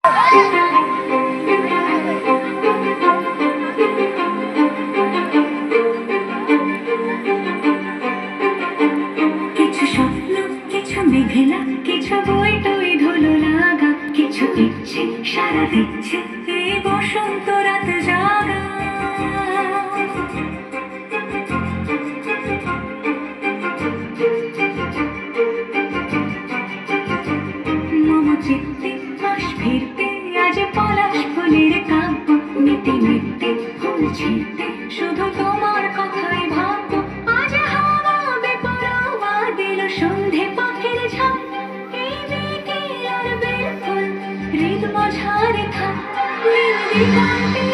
কিছু স্বপ্ন, কিছু মেঘলা, কিছু বই টই ধুলো লাগা, কিছু ইচ্ছে সারা দিচ্ছে এই বসন্ত রাত জাগা। মম চিত্তে মাস ফিরতে আজ পলাশ ফুলের কাব্য, নিতে নিতে ফুল ছিঁড়তে শুধু তোমার কথাই ভাববো। আজ হাওয়া বেপরোয়া দিল সন্ধে পাখির ঝাঁক, এই বিকেল আর বেল ফুল হৃদ মাঝারে থাক। নীল দিগন্তে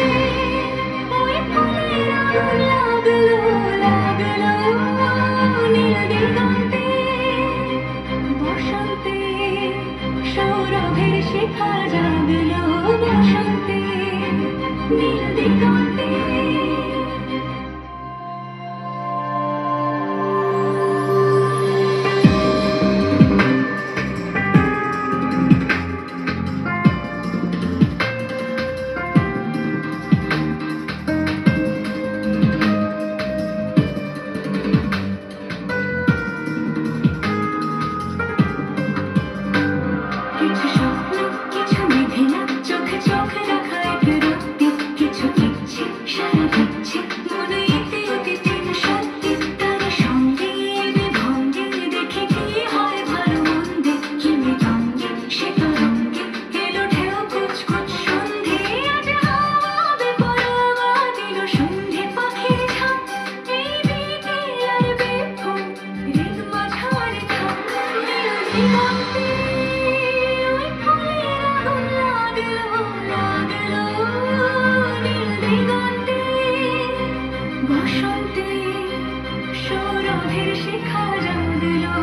ওই ফুলের আগুন লাগলো লাগলো, নীল দিগন্তে বসন্তে সৌরভের শিখা জাগলো, বসন্তে নীল দিগন্তে। কিছু স্বপ্ন, কিছু মেঘলা, চোখে চোখ রাখা এক রক্তি, কিছু ইচ্ছে সারা দিচ্ছে মনে ইতি অতীতে সত্যি। তার সঙ্গে এবে ভঙ্গে দেখে কি হয় ভালো মন্দে, কি মৃদঙ্গে সে তরঙ্গে এলো ঢেউ কুচকুচ সন্ধে। আজ হাওয়া বেপরোয়া দিল সন্ধে পাখির ঝাঁক, এই বিকেল আর বেফুল হৃদ মাঝারে থাক। নীল দিগন্তে ওই ফুলের আগুন লাগলো লাগলো, নীল দিগন্তে বসন্তে সৌরভের শিখা জাগলো।